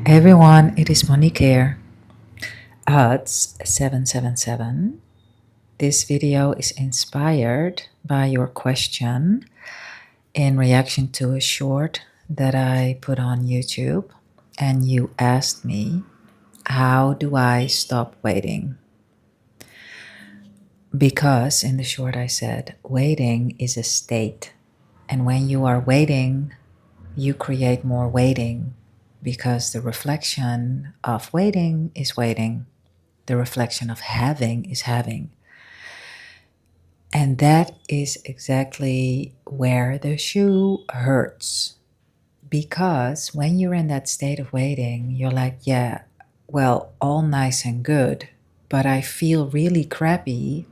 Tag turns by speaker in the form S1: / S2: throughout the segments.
S1: Everyone, it is Monique here. Odds 777. This video is inspired by your question in reaction to a short that I put on YouTube. And you asked me, how do I stop waiting? Because in the short I said, waiting is a state. And when you are waiting, you create more waiting because the reflection of waiting is waiting. The reflection of having is having. And that is exactly where the shoe hurts. Because when you're in that state of waiting, you're like, yeah, well, all nice and good, but I feel really crappy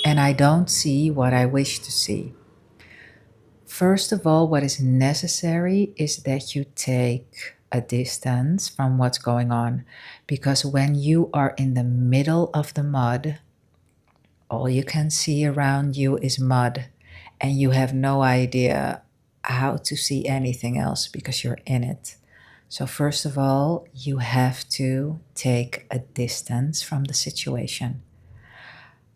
S1: and I don't see what I wish to see. First of all, what is necessary is that you take a distance from what's going on. Because when you are in the middle of the mud, all you can see around you is mud, and you have no idea how to see anything else because you're in it. So, first of all, you have to take a distance from the situation.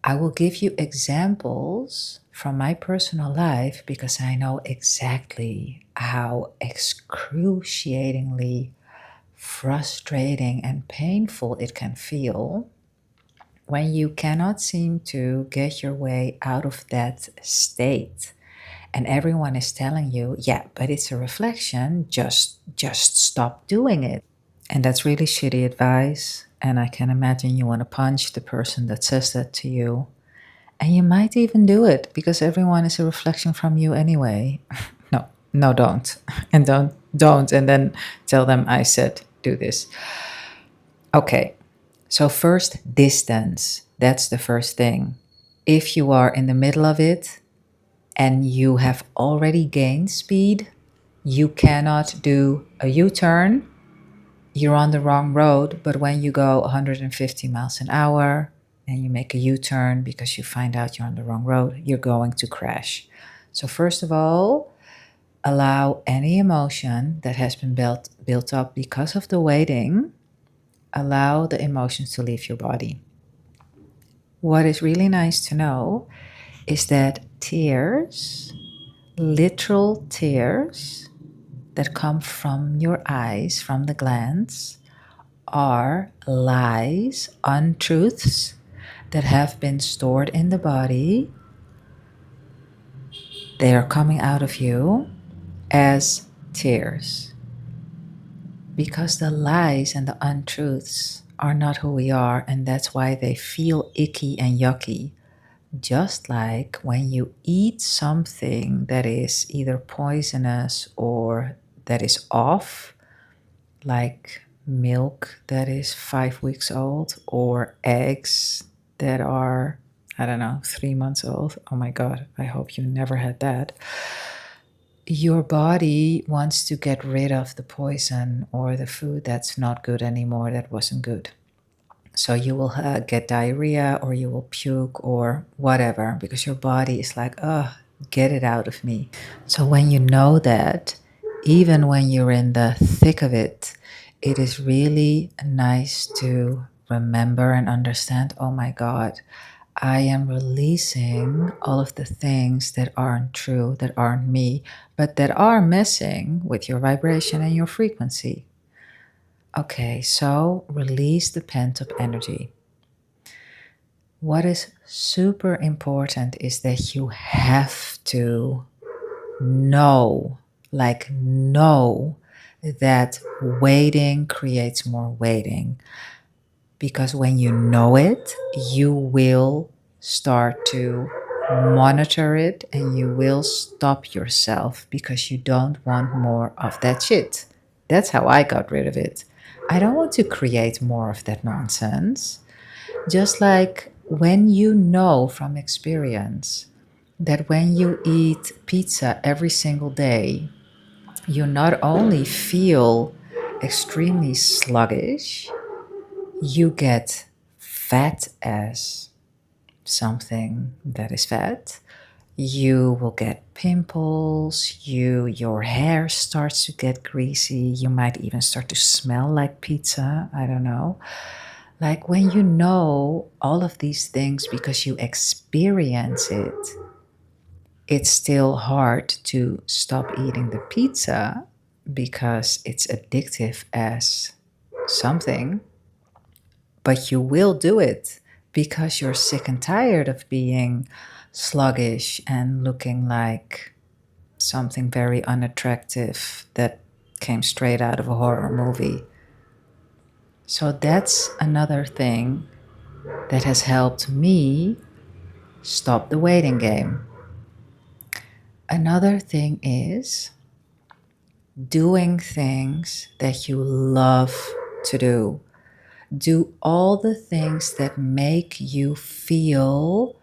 S1: I will give you examples from my personal life because I know exactly how excruciatingly frustrating and painful it can feel when you cannot seem to get your way out of that state and everyone is telling you, yeah, but it's a reflection, just stop doing it. And that's really shitty advice, and I can imagine you want to punch the person that says that to you. And you might even do it because everyone is a reflection from you anyway. No, don't. And don't and then tell them I said do this. Okay. So, first, distance. That's the first thing. If you are in the middle of it and you have already gained speed, you cannot do a U turn. You're on the wrong road, but when you go 150 miles an hour and you make a U turn because you find out you're on the wrong road, you're going to crash. So, first of all, allow any emotion that has been built up because of the waiting, allow the emotions to leave your body. What is really nice to know is that tears, literal tears that come from your eyes, from the glands, are lies, untruths that have been stored in the body. They are coming out of you as tears. Because the lies and the untruths are not who we are, and that's why they feel icky and yucky. Just like when you eat something that is either poisonous or that is off, like milk that is 5 weeks old, or eggs that are, I don't know, 3 months old. Oh my God, I hope you never had that. Your body wants to get rid of the poison or the food that's not good anymore, that wasn't good. So you will get diarrhea or you will puke or whatever because your body is like, oh, get it out of me. So when you know that, even when you're in the thick of it, it is really nice to remember and understand, oh my God, I am releasing all of the things that aren't true, that aren't me, but that are messing with your vibration and your frequency. Okay, so release the pent up energy. What is super important is that you have to know, know that waiting creates more waiting. Because when you know it, you will start to monitor it and you will stop yourself because you don't want more of that shit. That's how I got rid of it. I don't want to create more of that nonsense. Just like when you know from experience that when you eat pizza every single day, you not only feel extremely sluggish, you get fat as something that is fat. You will get pimples, your hair starts to get greasy, you might even start to smell like pizza, I don't know. Like when you know all of these things because you experience it, it's still hard to stop eating the pizza because it's addictive as something, but you will do it because you're sick and tired of being sluggish and looking like something very unattractive that came straight out of a horror movie. So that's another thing that has helped me stop the waiting game. Another thing is doing things that you love to do. Do all the things that make you feel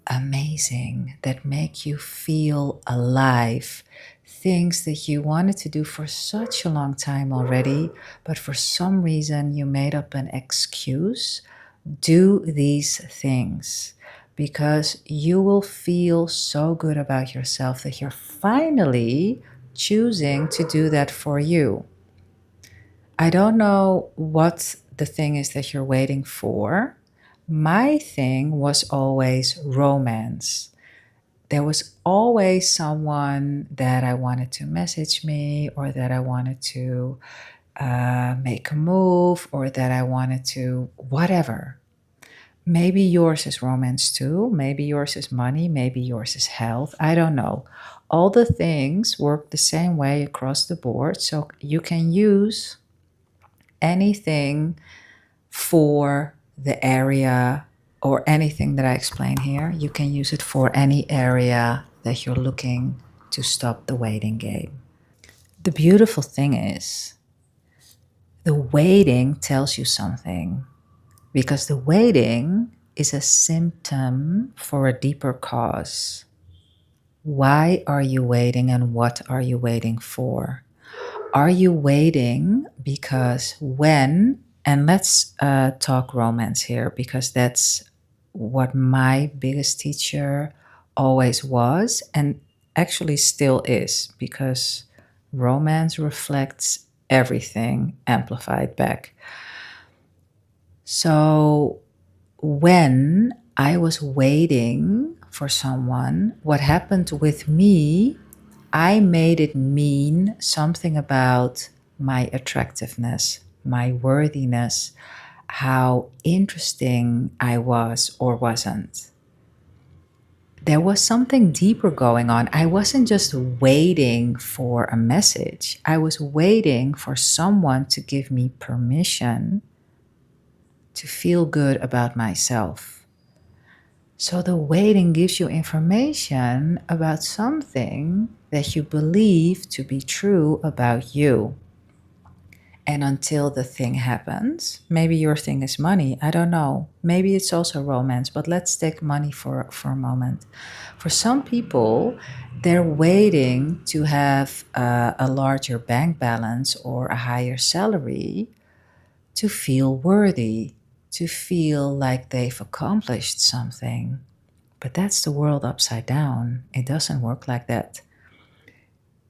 S1: amazing, that make you feel alive. Things that you wanted to do for such a long time already, but for some reason you made up an excuse. Do these things because you will feel so good about yourself that you're finally choosing to do that for you. I don't know what the thing is that you're waiting for. My thing was always romance. There was always someone that I wanted to message me, or that I wanted to make a move, or that I wanted to whatever. Maybe yours is romance too. Maybe yours is money. Maybe yours is health. I don't know. All the things work the same way across the board. So you can use anything for the area, or anything that I explain here. You can use it for any area that you're looking to stop the waiting game. The beautiful thing is, the waiting tells you something, because the waiting is a symptom for a deeper cause. Why are you waiting, and what are you waiting for? Are you waiting because when, and let's talk romance here, because that's what my biggest teacher always was, and actually still is, because romance reflects everything amplified back. So when I was waiting for someone, what happened with me, I made it mean something about my attractiveness, my worthiness, how interesting I was or wasn't. There was something deeper going on. I wasn't just waiting for a message, I was waiting for someone to give me permission to feel good about myself. So the waiting gives you information about something that you believe to be true about you. And until the thing happens, maybe your thing is money, I don't know. Maybe it's also romance, but let's take money for a moment. For some people, they're waiting to have a larger bank balance or a higher salary to feel worthy, to feel like they've accomplished something. But that's the world upside down. It doesn't work like that.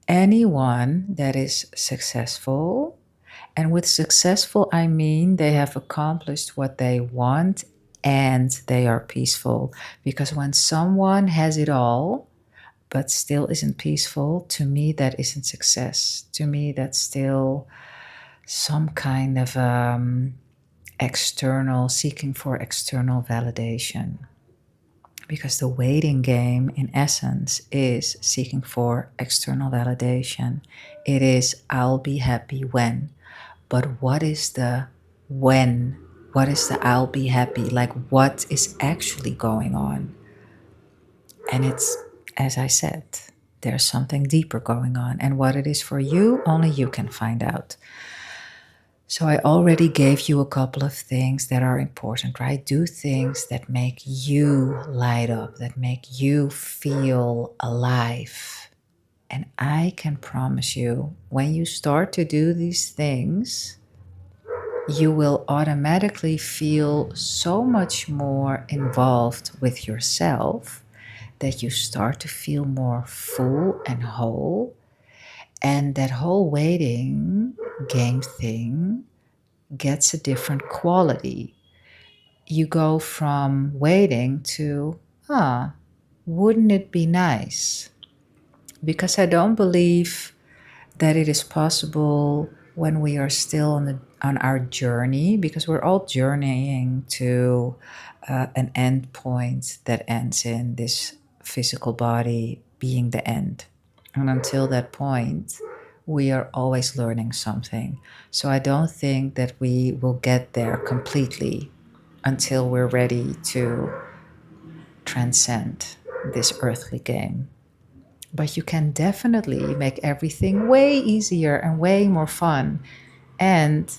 S1: Anyone that is successful, and with successful, I mean they have accomplished what they want and they are peaceful. Because when someone has it all but still isn't peaceful, to me, that isn't success. To me, that's still some kind of external, seeking for external validation. Because the waiting game, in essence, is seeking for external validation. It is, I'll be happy when. But what is the when? What is the I'll be happy? Like, what is actually going on? And it's, as I said, there's something deeper going on. And what it is for you, only you can find out. So I already gave you a couple of things that are important, right? Do things that make you light up, that make you feel alive. And I can promise you, when you start to do these things, you will automatically feel so much more involved with yourself. that you start to feel more full and whole. And that whole waiting game thing gets a different quality. You go from waiting to, wouldn't it be nice? Because I don't believe that it is possible when we are still on our journey, because we're all journeying to an end point that ends in this physical body being the end. And until that point, we are always learning something. So I don't think that we will get there completely until we're ready to transcend this earthly game. But you can definitely make everything way easier and way more fun. And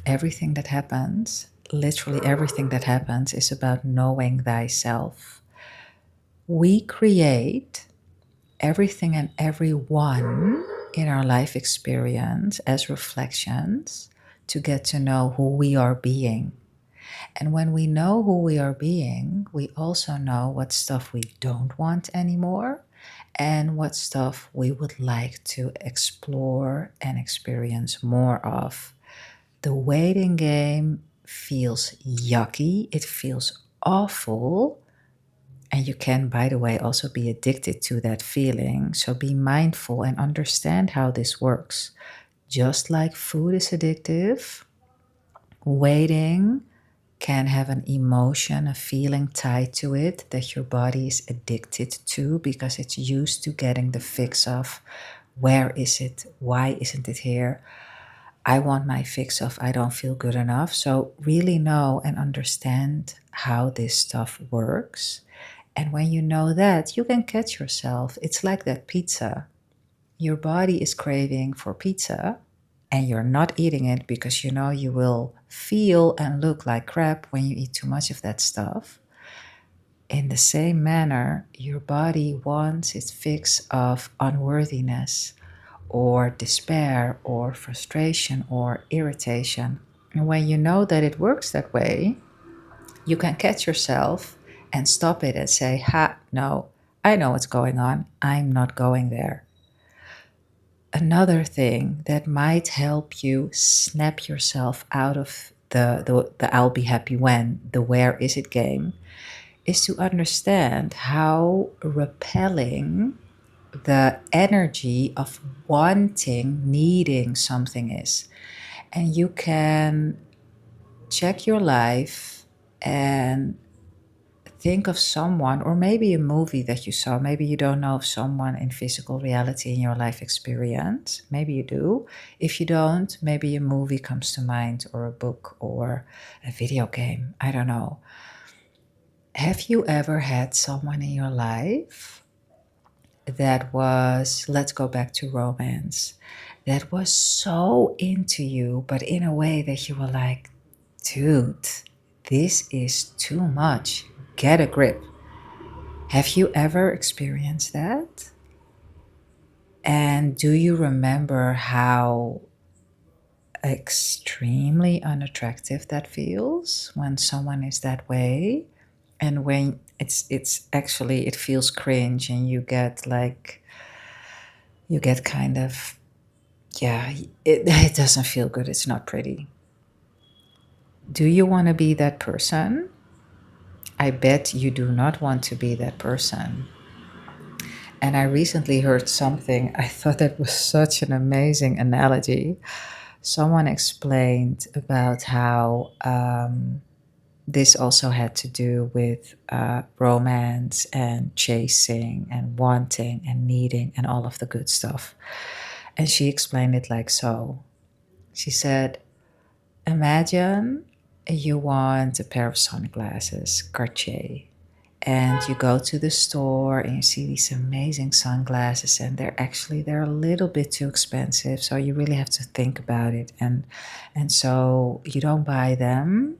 S1: everything that happens, literally everything that happens, is about knowing thyself. We create everything and everyone in our life experience as reflections to get to know who we are being. And when we know who we are being, we also know what stuff we don't want anymore and what stuff we would like to explore and experience more of. The waiting game feels yucky, it feels awful. And you can, by the way, also be addicted to that feeling. So be mindful and understand how this works. Just like food is addictive, waiting can have an emotion, a feeling tied to it that your body is addicted to because it's used to getting the fix of where is it? Why isn't it here? I want my fix of I don't feel good enough. So, really know and understand how this stuff works. And when you know that, you can catch yourself. It's like that pizza. Your body is craving for pizza, and you're not eating it because you know you will feel and look like crap when you eat too much of that stuff. In the same manner, your body wants its fix of unworthiness or despair or frustration or irritation. And when you know that it works that way, you can catch yourself and stop it and say, ha, no, I know what's going on. I'm not going there. Another thing that might help you snap yourself out of the I'll be happy when, the where is it game, is to understand how repelling the energy of wanting, needing something is. And you can check your life and think of someone, or maybe a movie that you saw. Maybe you don't know of someone in physical reality in your life experience. Maybe you do. If you don't, maybe a movie comes to mind, or a book, or a video game. I don't know. Have you ever had someone in your life that was, let's go back to romance, that was so into you, but in a way that you were like, dude, this is too much. Get a grip. Have you ever experienced that? And do you remember how extremely unattractive that feels when someone is that way? And when it's actually, it feels cringe, and you get kind of, yeah, it doesn't feel good. It's not pretty. Do you want to be that person? I bet you do not want to be that person. And I recently heard something, I thought that was such an amazing analogy. Someone explained about how this also had to do with romance and chasing and wanting and needing and all of the good stuff. And she explained it like so. She said, imagine you want a pair of sunglasses, Cartier, and you go to the store and you see these amazing sunglasses, and they're a little bit too expensive, so you really have to think about it, and so you don't buy them,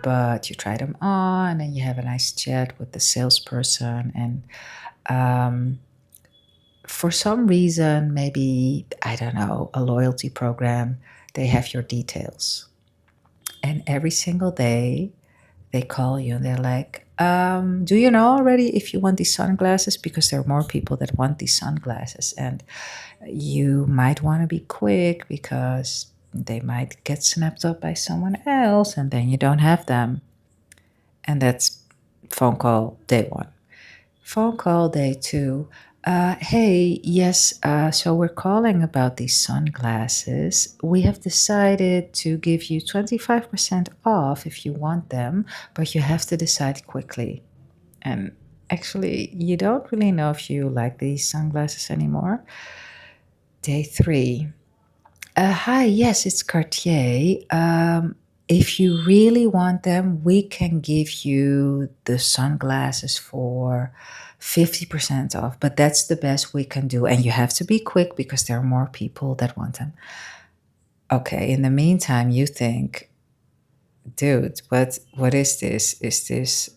S1: but you try them on and you have a nice chat with the salesperson, and for some reason, maybe, I don't know, a loyalty program, they have your details, and every single day they call you and they're like, Do you know already if you want these sunglasses? Because there are more people that want these sunglasses, and you might want to be quick because they might get snapped up by someone else, and then you don't have them. And that's phone call day one. Phone call day two. Hey, yes, so we're calling about these sunglasses. We have decided to give you 25% off if you want them, but you have to decide quickly. And actually, you don't really know if you like these sunglasses anymore. Day three. Hi, yes, it's Cartier. If you really want them, we can give you the sunglasses for 50% off, but that's the best we can do. And you have to be quick because there are more people that want them. Okay, in the meantime, you think, dude, what is this? Is this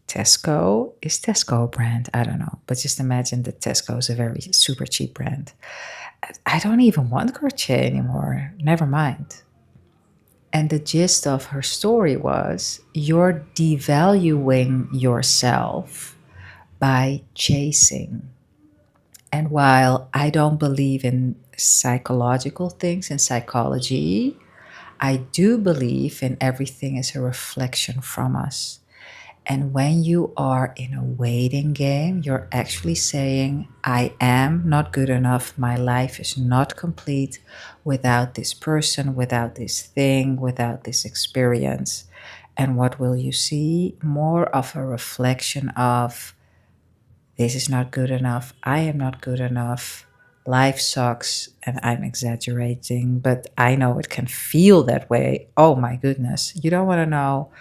S1: Tesco? Is Tesco a brand? I don't know. But just imagine that Tesco is a very super cheap brand. I don't even want Cartier anymore. Never mind. And the gist of her story was you're devaluing yourself by chasing. And while I don't believe in psychological things and psychology, I do believe in everything is a reflection from us. And when you are in a waiting game, you're actually saying, I am not good enough. My life is not complete without this person, without this thing, without this experience. And what will you see? More of a reflection of, this is not good enough. I am not good enough. Life sucks. And I'm exaggerating, but I know it can feel that way. Oh my goodness. You don't want to know,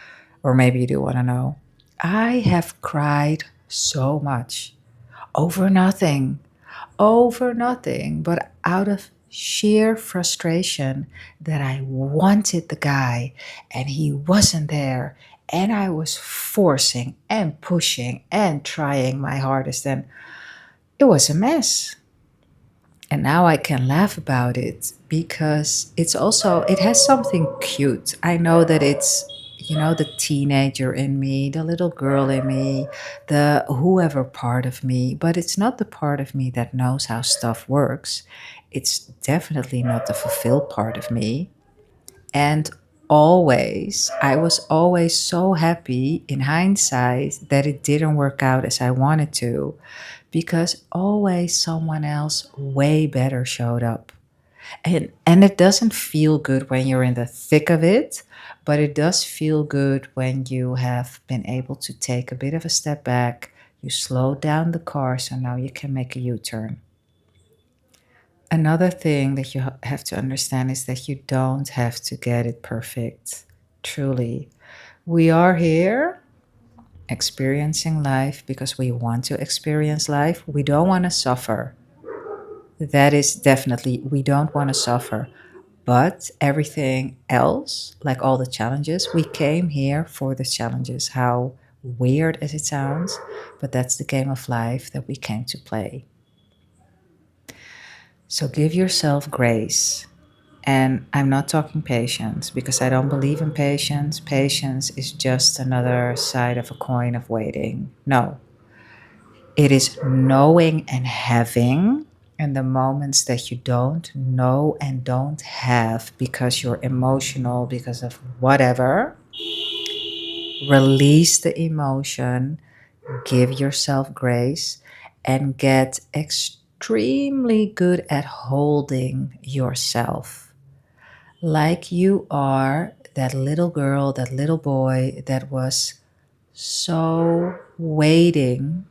S1: or maybe you do want to know. I have cried so much over nothing, but out of sheer frustration that I wanted the guy and he wasn't there. And I was forcing and pushing and trying my hardest, and it was a mess. And now I can laugh about it because it has something cute. I know that it's, the teenager in me, the little girl in me, the whoever part of me, but it's not the part of me that knows how stuff works. It's definitely not the fulfilled part of me. And I was always so happy in hindsight that it didn't work out as I wanted to, because always someone else way better showed up. And it doesn't feel good when you're in the thick of it, but it does feel good when you have been able to take a bit of a step back. You slow down the car so now you can make a U-turn. Another thing that you have to understand is that you don't have to get it perfect. Truly. We are here experiencing life because we want to experience life. We don't want to suffer. That is definitely, we don't want to suffer. But everything else, like all the challenges, we came here for the challenges. How weird as it sounds, but that's the game of life that we came to play. So give yourself grace. And I'm not talking patience because I don't believe in patience. Patience is just another side of a coin of waiting. No, it is knowing and having. And the moments that you don't know and don't have because you're emotional, because of whatever, release the emotion, give yourself grace, and get extremely good at holding yourself. Like you are that little girl, that little boy that was so waiting.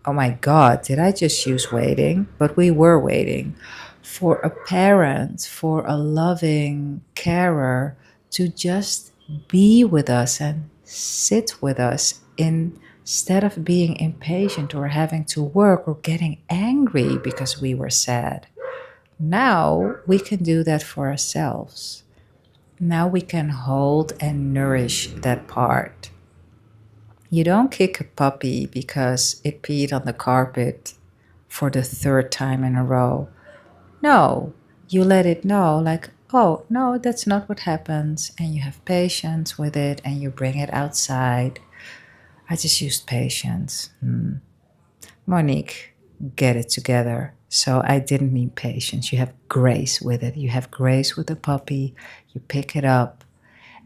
S1: Oh my God, did I just use waiting? But we were waiting for a parent, for a loving carer to just be with us and sit with us instead of being impatient or having to work or getting angry because we were sad. Now we can do that for ourselves. Now we can hold and nourish that part. You don't kick a puppy because it peed on the carpet for the third time in a row. No, you let it know, like, oh, no, that's not what happens. And you have patience with it and you bring it outside. I just used patience. Monique, get it together. So I didn't mean patience. You have grace with it. You have grace with the puppy. You pick it up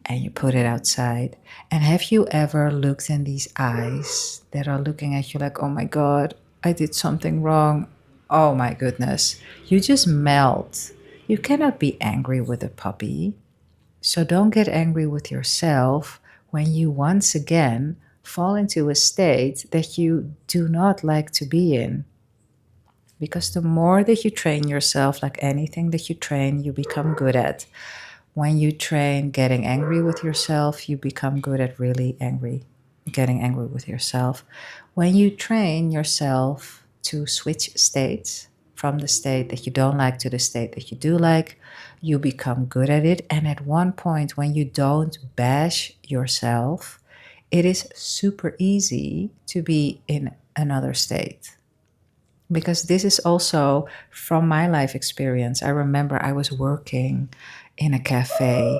S1: and you put it outside. And have you ever looked in these eyes that are looking at you like, oh my God, I did something wrong? Oh my goodness. You just melt. You cannot be angry with a puppy. So don't get angry with yourself when you once again fall into a state that you do not like to be in. Because the more that you train yourself, like anything that you train, you become good at. When you train getting angry with yourself, you become good at getting angry with yourself. When you train yourself to switch states from the state that you don't like to the state that you do like, you become good at it. And at one point, when you don't bash yourself, it is super easy to be in another state. Because this is also from my life experience. I remember I was working in a cafe,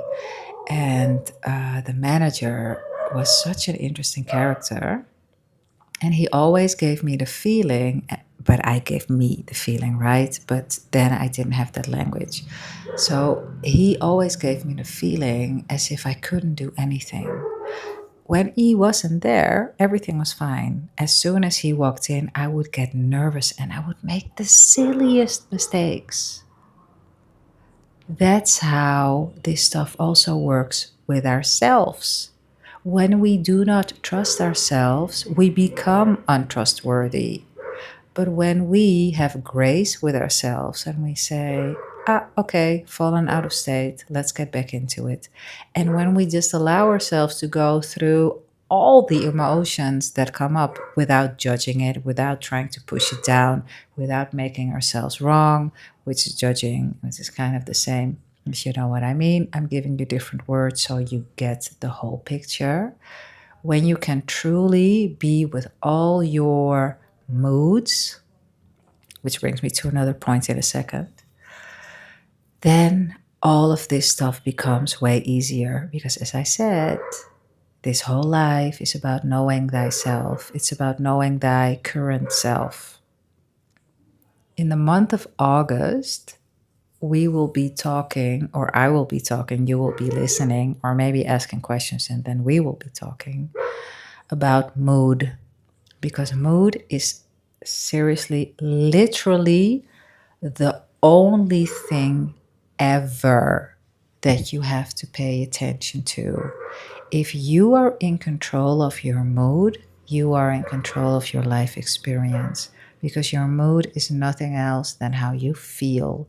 S1: and the manager was such an interesting character. And he always gave me the feeling, but I gave me the feeling, right? But then I didn't have that language. So he always gave me the feeling as if I couldn't do anything. When he wasn't there, everything was fine. As soon as he walked in, I would get nervous and I would make the silliest mistakes. That's how this stuff also works with ourselves. When we do not trust ourselves, we become untrustworthy. But when we have grace with ourselves and we say, okay, fallen out of state, let's get back into it. And when we just allow ourselves to go through all the emotions that come up without judging it, without trying to push it down, without making ourselves wrong, which is judging, which is kind of the same. If you know what I mean, I'm giving you different words so you get the whole picture. When you can truly be with all your moods, which brings me to another point in a second, then all of this stuff becomes way easier because, as I said, this whole life is about knowing thyself. It's about knowing thy current self. In the month of August, we will be talking, or I will be talking, you will be listening, or maybe asking questions, and then we will be talking about mood. Because mood is seriously, literally the only thing ever that you have to pay attention to. If you are in control of your mood, you are in control of your life experience, because your mood is nothing else than how you feel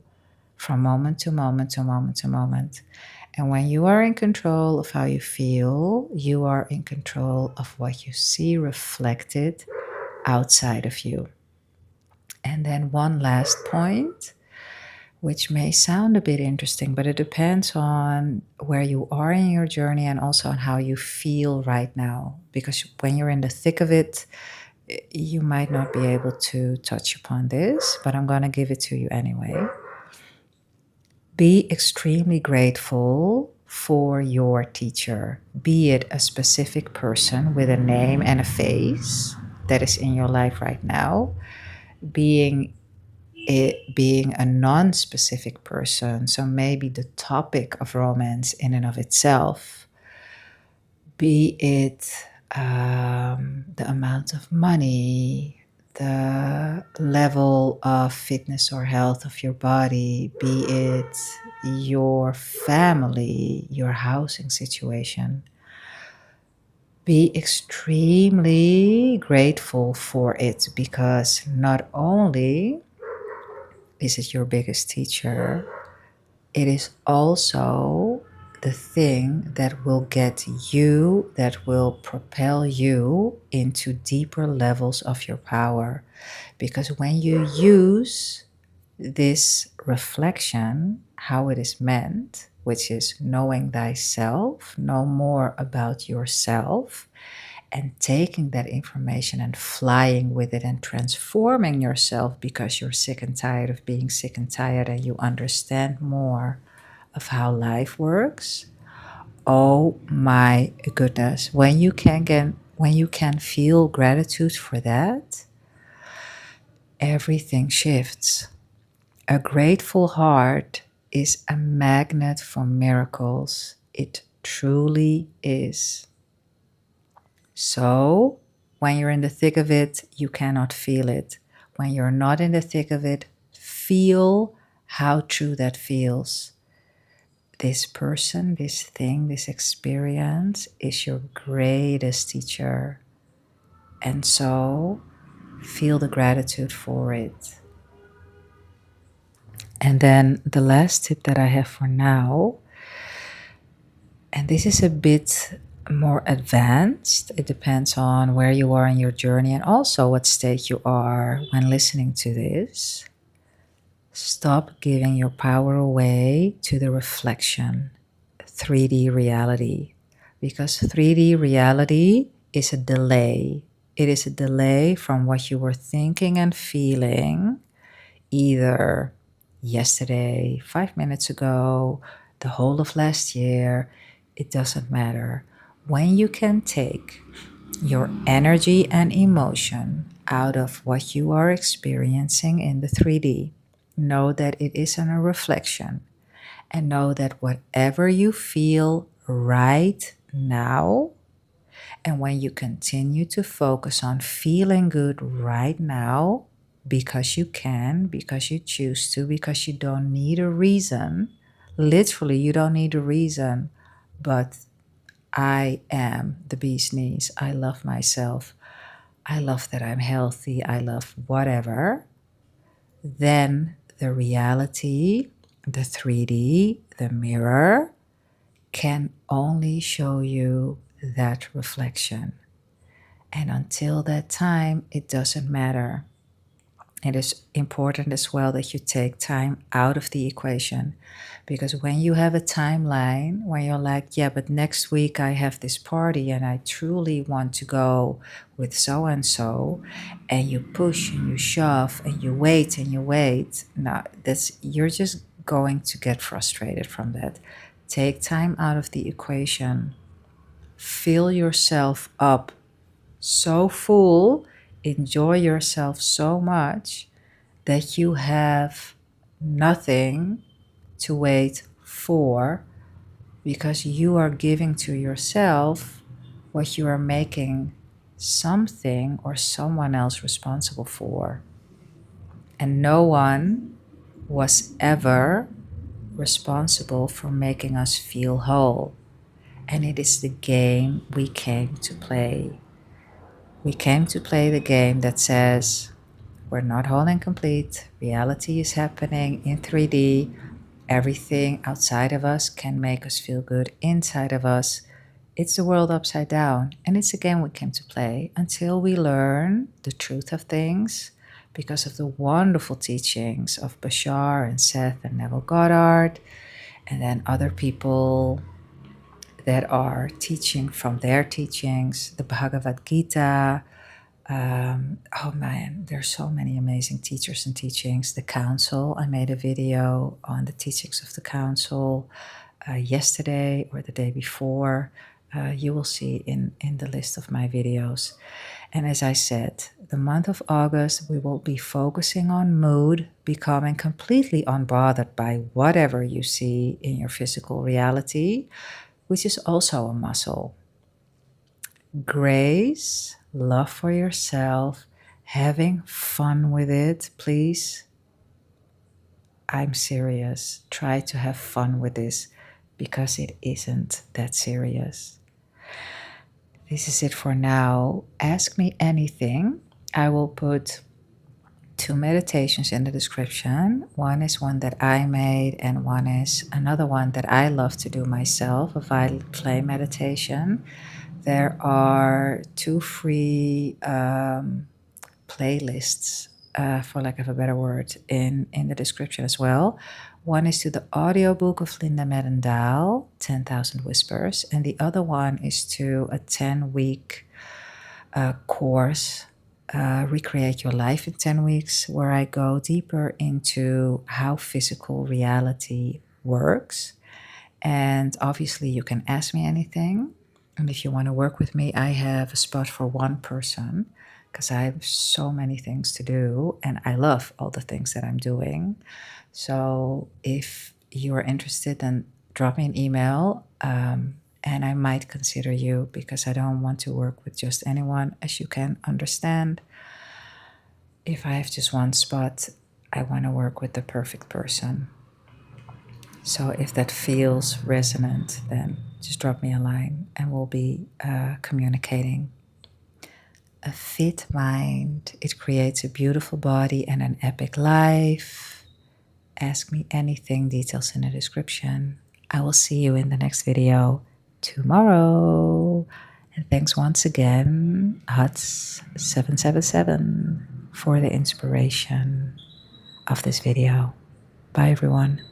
S1: from moment to moment to moment to moment. And when you are in control of how you feel, you are in control of what you see reflected outside of you. And then one last point, which may sound a bit interesting, but it depends on where you are in your journey and also on how you feel right now. Because when you're in the thick of it, you might not be able to touch upon this, but I'm going to give it to you anyway. Be extremely grateful for your teacher, be it a specific person with a name and a face that is in your life right now, being being a non-specific person, so maybe the topic of romance in and of itself, be it the amount of money, the level of fitness or health of your body, be it your family, your housing situation. Be extremely grateful for it, because not only is it your biggest teacher, it is also the thing that will get you, that will propel you into deeper levels of your power. Because when you use this reflection, how it is meant, which is knowing thyself, know more about yourself, and taking that information and flying with it and transforming yourself because you're sick and tired of being sick and tired, and you understand more of how life works, oh my goodness, when you can feel gratitude for that, everything shifts. A grateful heart is a magnet for miracles. It truly is. So, when you're in the thick of it, you cannot feel it. When you're not in the thick of it, feel how true that feels. This person, this thing, this experience is your greatest teacher. And so, feel the gratitude for it. And then the last tip that I have for now, and this is a bit more advanced. It depends on where you are in your journey and also what state you are when listening to this. Stop giving your power away to the reflection, 3D reality, because 3D reality is a delay. It is a delay from what you were thinking and feeling either yesterday, 5 minutes ago, the whole of last year. It doesn't matter. When you can take your energy and emotion out of what you are experiencing in the 3D, know that it isn't a reflection, and know that whatever you feel right now, and when you continue to focus on feeling good right now, because you can, because you choose to, because you don't need a reason, literally, you don't need a reason, but I am the bee's knees. I love myself. I love that I'm healthy. I love whatever. Then the reality, the 3D, the mirror, can only show you that reflection. And until that time, it doesn't matter. It is important as well that you take time out of the equation, because when you have a timeline when you're like, yeah, but next week I have this party and I truly want to go with so and so, and you push and you shove and you wait, no, that's, you're just going to get frustrated from that. Take time out of the equation. Fill yourself up so full, enjoy yourself so much that you have nothing to wait for, because you are giving to yourself what you are making something or someone else responsible for. And no one was ever responsible for making us feel whole. And it is the game we came to play. We came to play the game that says we're not whole and complete. Reality is happening in 3D. Everything outside of us can make us feel good inside of us. It's the world upside down. And it's a game we came to play until we learn the truth of things, because of the wonderful teachings of Bashar and Seth and Neville Goddard, and then other people that are teaching from their teachings, the Bhagavad Gita. Oh man, there's so many amazing teachers and teachings. The council, I made a video on the teachings of the council yesterday or the day before. You will see in the list of my videos. And as I said, the month of August, we will be focusing on mood, becoming completely unbothered by whatever you see in your physical reality, which is also a muscle. Grace, love for yourself, having fun with it, please. I'm serious. Try to have fun with this, because it isn't that serious. This is it for now. Ask me anything. I will put 2 meditations in the description. One is one that I made, and one is another one that I love to do myself, a violet flame meditation. There are 2 free playlists, for lack of a better word, in the description as well. One is to the audiobook of Lynda, Madden, Dahl, 10,000 Whispers, and the other one is to a 10-week course, Recreate Your Life in 10 Weeks, where I go deeper into how physical reality works. And obviously, you can ask me anything. And if you want to work with me, I have a spot for one person because I have so many things to do and I love all the things that I'm doing. So if you are interested, then drop me an email and I might consider you because I don't want to work with just anyone, as you can understand. If I have just one spot, I want to work with the perfect person. So if that feels resonant, then just drop me a line and we'll be communicating. A fit mind, it creates a beautiful body and an epic life. Ask me anything, details in the description. I will see you in the next video tomorrow. And thanks once again, Huts777, for the inspiration of this video. Bye, everyone.